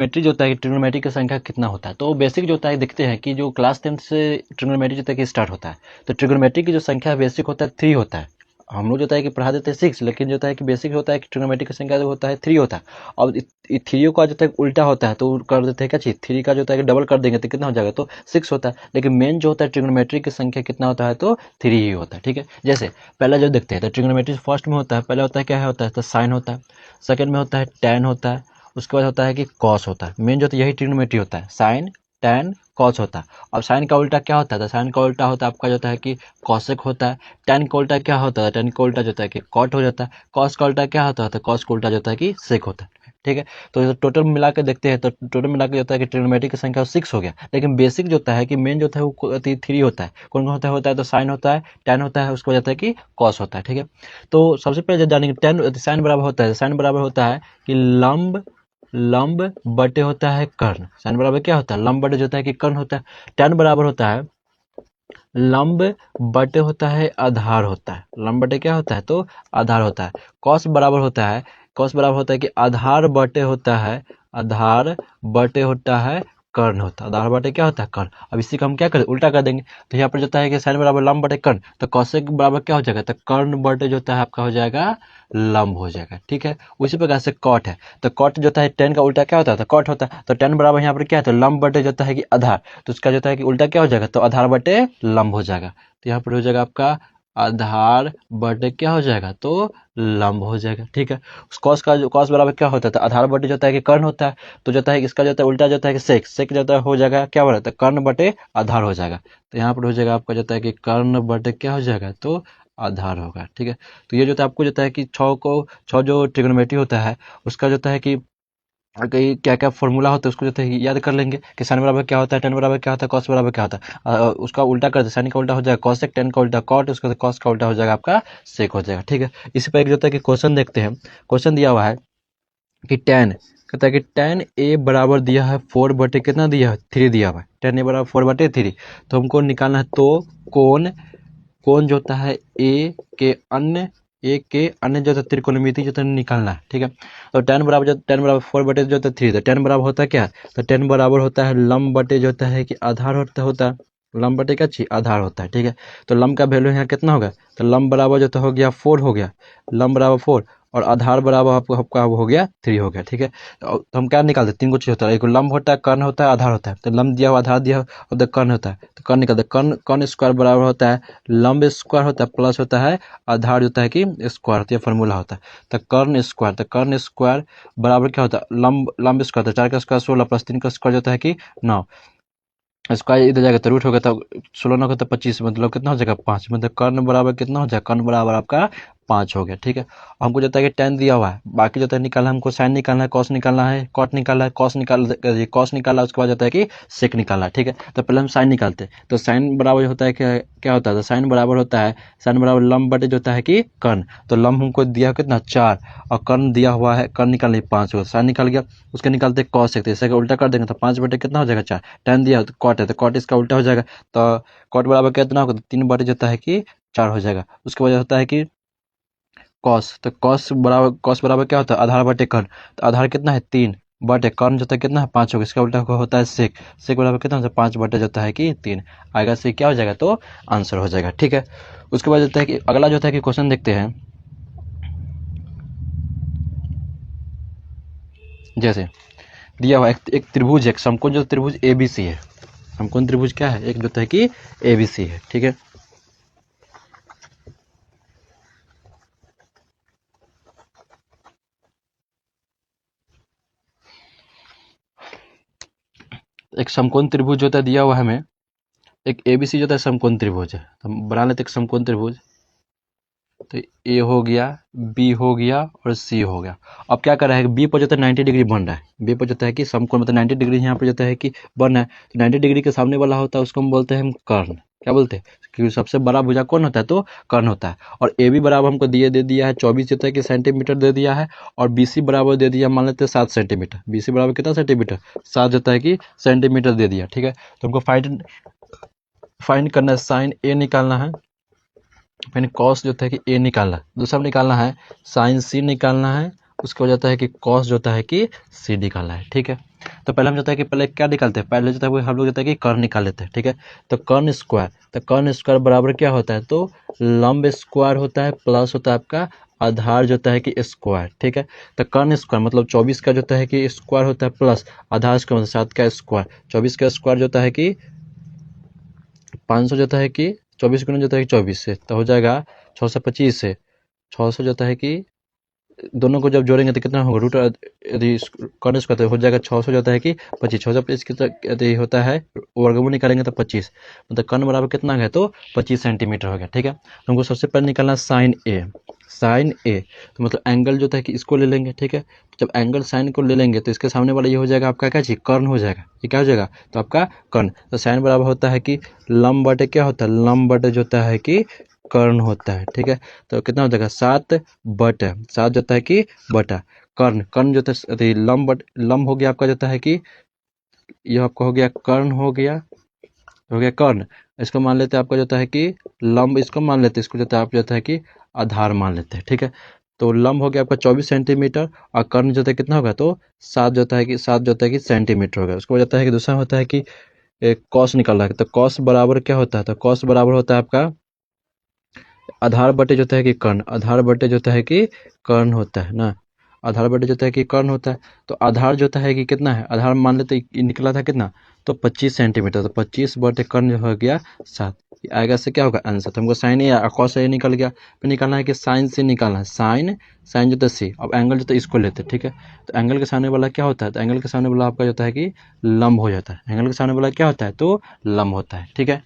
Trigonometry जो होता है कि ट्रिग्नोमेट्री की संख्या कितना होता है। तो बेसिक जो होता है देखते हैं कि जो क्लास 10th से ट्रिग्नोमेट्री जो होता है कि स्टार्ट होता है। तो ट्रिग्नोमेट्री की जो संख्या बेसिक होता है 3 होता है। हम लोग जो होता है कि पढ़ा देते हैं 6, लेकिन जो होता है कि बेसिक होता है कि ट्रिग्नोमेट्री की संख्या जो होता है 3 होता है। और 3 का जो होता है उल्टा होता है, तो कर देते हैं क्या चीज़, 3 का जो होता है कि डबल कर देंगे तो कितना हो जाएगा, तो 6 होता है। लेकिन मेन जो होता है ट्रिग्नोमेट्री की संख्या कितना होता है, तो 3 ही होता है। ठीक है, जैसे पहला जो देखते हैं तो ट्रिग्नोमेट्री फर्स्ट में होता है, पहला होता है क्या होता है, तो साइन होता है। सेकंड में होता है टैन होता है। उसके बाद होता है कि कॉस होता है। मेन जो होता है यही ट्रिग्नोमेट्री होता है, साइन टैन कॉस होता है। अब साइन का उल्टा क्या होता है, तो साइन का उल्टा होता है आपका जो होता है कि कॉसेक होता है। टैन का उल्टा क्या होता है, टैन का उल्टा जो होता है कि कॉट हो जाता है। कॉस का उल्टा क्या होता है, तो कॉस का उल्टा जो होता है कि सेक होता है। ठीक है, तो टोटल मिला के देखते हैं, तो टोटल मिला के जो होता है कि ट्रिग्नोमेट्री की संख्या 6 हो गया। लेकिन बेसिक जो होता है कि मेन जो होता है वो 3 होता है। कौन कौन होता है, तो साइन होता है, टैन होता है, उसके बाद जाता है कि कॉस होता है। ठीक है, तो सबसे पहले जानेंगे टैन साइन बराबर होता है, साइन बराबर होता है कि लंब लंब बटे होता है कर्ण। साइन बराबर क्या होता है, लंब बटे जो होता है कि कर्ण होता है। टैन बराबर होता है लंब बटे होता है आधार होता है। लंब बटे क्या होता है, तो आधार होता है। कॉस बराबर होता है, कॉस बराबर होता है कि आधार बटे होता है, आधार बटे होता है कर्ण होता है। आधार बटे क्या होता है, कर्ण। अब इसी का हम क्या करें, उल्टा कर देंगे। तो यहाँ पर जो होता है कि साइन बराबर लंब बटे कर्ण, तो कॉसेक बराबर क्या हो जाएगा, तो कर्ण बटे जो होता है आपका हो जाएगा लंब हो जाएगा। ठीक है, उसी प्रकार से कॉट है, तो कॉट जो होता है टेन का उल्टा क्या होता है, तो कॉट होता है। तो टेन बराबर यहाँ पर क्या है, तो लंब बटे जो होता है कि आधार, तो उसका जो होता है कि उल्टा क्या हो जाएगा, तो आधार बटे लंब हो जाएगा। तो यहाँ पर हो जाएगा आपका आधार बटे क्या हो जाएगा, तो लंब हो जाएगा। ठीक है, उस कॉस का जो कॉस बराबर क्या होता है, तो आधार बटे जो होता है कि कर्ण होता है। तो जो होता है कि इसका जो होता है उल्टा जो होता है कि सेक, सेक जो होता है हो जाएगा क्या बना, तो कर्ण बटे आधार हो जाएगा। तो यहाँ पर हो जाएगा आपका जो होता है कि कर्ण बटे क्या हो जाएगा, तो आधार होगा। ठीक है, तो ये जो होता है आपको जो होता है कि छः जो ट्रिग्नोमेट्री होता है उसका जो होता है कि कई क्या क्या फॉर्मूला होता है उसको जो है याद कर लेंगे कि साइन बराबर क्या होता है, टेन बराबर क्या होता है, कॉस बराबर क्या होता है। उसका उल्टा कर दे, साइन का उल्टा हो जाएगा कॉसेक, टेन का उल्टा कॉट, उसके बाद कॉस का उल्टा हो जाएगा आपका सेक हो जाएगा। ठीक है, इसी पर एक जो होता है कि क्वेश्चन देखते हैं। क्वेश्चन दिया हुआ है कि टेन, कहता है कि टेन ए बराबर दिया है 4 बटे कितना दिया है, 3 दिया हुआ है। टेन ए बराबर 4 बटे 3, तो हमको निकालना है। तो कौन कौन जो होता है ए के अन्य जो है त्रिकोणमिति जो है निकालना है। ठीक है, तो टेन बराबर 4 बटे जो होता है 3, तो टेन बराबर होता है क्या, तो टेन बराबर होता है लंब बटे जो होता है कि आधार होता है। लंब बटे क्या चीज, आधार होता है। ठीक है, तो लंब का वैल्यू यहाँ कितना होगा, तो लंब बराबर जो हो गया 4 हो गया, लंब बराबर 4, और आधार बराबर आपका हो गया 3 हो गया। ठीक है, तो हम क्या निकालते हैं, 3 को चीज होता है, एक लंब होता है, कर्ण होता है, आधार होता है। तो लंब दिया हुआ, आधार दिया हुआ, और कर्ण होता है, तो कर्ण निकालते हैं। कर्ण कर्ण स्क्वायर बराबर होता है लंब स्क्वायर होता है प्लस होता है आधार जो होता है कि स्क्वायर होता है, फार्मूला होता है। तो कर्ण स्क्वायर बराबर क्या होता है, लंब लंब स्क्वायर, तो 4 का स्क्वायर 16 प्लस 3 का स्क्वायर जो होता है कि 9, स्क्वायर इधर जाएगा तो रूट होगा, तो 16 9 तो 25, मतलब कितना हो जाएगा 5, मतलब कर्ण बराबर कितना हो जाएगा, कर्ण बराबर आपका 5 हो गया। ठीक है, हमको जो है कि टेन दिया हुआ है, बाकी जो है निकालना है हमको, साइन निकालना है, कॉस निकालना है, कॉट निकालना है, कॉस निकालना है, उसके बाद जाता है कि सेक निकालना है। ठीक है, तो पहले हम साइन निकालते हैं। तो साइन बराबर होता है क्या, क्या होता है, तो साइन बराबर होता है, साइन बराबर लंब बटे जो होता है कि कर्ण। तो लंब हमको दिया है कितना 4, और कर्ण दिया हुआ है, कर्ण निकालने 5 होगा, साइन निकाल गया। उसके निकालते कॉस सकते, इसे उल्टा कर देंगे तो 5 बटे कितना हो जाएगा 4, टेन दिया तो कॉट है, तो कॉट इसका उल्टा हो जाएगा। तो कॉट बराबर कितना होगा, तो 3 बटे जो होता है कि 4 हो जाएगा। उसके बाद होता है कि कॉस, तो कॉस बराबर क्या होता है, आधार बटे कर्ण। तो आधार कितना है 3 बटे कर्ण जो होता है कितना है 5 होगा, इसका उल्टा होता है सेक, सेक बराबर कितना होता है 5 बटे जो होता है कि 3 आएगा, से क्या हो जाएगा, तो आंसर हो जाएगा। ठीक है, उसके बाद होता है कि अगला जो होता है कि क्वेश्चन देखते हैं। जैसे दिया हुआ एक त्रिभुज, एक समकोण जो त्रिभुज एबीसी है। समकोण त्रिभुज क्या है, एक जो होता है कि एबीसी है। ठीक है, एक समकोण त्रिभुज जो होता है दिया हुआ है हमें, एक एबीसी जो होता है समकोण त्रिभुज है। तो हम बना लेते हैं एक समकोण त्रिभुज। तो ए हो गया, बी हो गया, और सी हो गया। अब क्या कर रहा है, बी पर जो है 90 डिग्री बन रहा है, बी पर जो है कि समकोण मतलब 90 डिग्री यहाँ पर जो है कि बन रहा है। तो 90 डिग्री के सामने वाला होता है उसको हम बोलते हैं हम कर्ण। क्या बोलते हैं, क्योंकि सबसे बड़ा भुजा कौन होता है, तो कर्ण होता है। और ए बी बराबर हमको दे दिया है 24 जो है कि सेंटीमीटर दे दिया है, और बी सी बराबर दे दिया मान लेते हैं 7 सेंटीमीटर। बी सी बराबर कितना सेंटीमीटर, 7 जो है कि सेंटीमीटर दे दिया। ठीक है, तो हमको फाइंड करना है, साइन ए निकालना है, फिर कॉस जो है कि ए निकालना है, दूसरा निकालना है साइन सी निकालना है, उसके बाद जाता है कि कॉस जो होता है कि सी निकालना है। ठीक है, तो पहले हम जो है कि पहले क्या निकालते हैं, पहले जो है हम लोग जो है कि कर्ण निकाल लेते हैं, ठीक है। तो कर्ण स्क्वायर, तो कर्ण स्क्वायर बराबर क्या होता है, तो लंब स्क्वायर होता है प्लस होता है आपका आधार जो होता है कि स्क्वायर, ठीक है। तो कर्ण स्क्वायर मतलब 24 का जो होता है कि स्क्वायर होता है प्लस आधार स्क्वायर मतलब 7 का स्क्वायर, 24 का स्क्वायर जो होता है कि 500 जो होता है कि 24 गुना जो होता है कि 24 से, तो हो जाएगा 625 से, 600 जो होता है कि दोनों को जब जोड़ेंगे तो कितना होगा, रूट यदि कर्ण स्क्वायर तो हो जाएगा 600 जो होता है कि 25, 625 यदि होता है वर्गमूल निकालेंगे तो 25, मतलब कर्ण बराबर कितना है, तो 25 सेंटीमीटर हो गया, ठीक है। तो हमको सबसे पहले निकालना साइन ए, साइन ए तो मतलब एंगल जो होता है कि इसको ले लेंगे, ठीक है। तो जब एंगल साइन को ले लेंगे तो इसके सामने वाला ये हो जाएगा आपका क्या चीज, कर्ण हो जाएगा, ये क्या हो जाएगा, तो आपका कर्ण। तो साइन बराबर होता है कि लंब बटे क्या होता है, लंब बटे जो होता है कि कर्ण होता है, ठीक है। तो कितना हो जाएगा 7 बटे 7 जो होता है कि बटा कर्ण, कर्ण जो होता है लंब बट लंब हो गया आपका जो होता है कि ये आपका हो गया कर्ण, हो गया कर्ण। इसको मान लेते हैं आपका जो होता है कि लंब, इसको मान लेते हैं, इसको जो होता है आप जो होता है कि आधार मान लेते हैं, ठीक है। तो लंब हो गया आपका 24 सेंटीमीटर और कर्ण जो होता है कितना होगा, तो 7 जो होता है कि 7 जो होता है कि सेंटीमीटर होगा। उसको जाता है कि दूसरा होता है कि कॉस निकालना है, तो कॉस बराबर क्या होता है, तो कॉस बराबर होता है आपका आधार बटे जो होता है कि कर्ण, आधार बटे जो होता है कि कर्ण होता है ना, आधार बटे जो होता है कि कर्ण होता है। तो आधार जो होता है कि कितना है, आधार मान लेते निकला था कितना, तो 25 सेंटीमीटर, तो 25 बटे कर्ण जो हो गया 7, आएगा से क्या होगा आंसर। तो हमको साइन ए कॉस ए निकल गया, फिर निकालना है कि साइन से निकालना है, साइन साइन जो होता है सी, अब एंगल जो होता है इसको लेते हैं, ठीक है। तो एंगल के सामने वाला क्या होता है, तो एंगल के सामने वाला आपका जो होता है कि लंब हो जाता है, एंगल के सामने वाला क्या होता है, तो लंब होता है, ठीक है।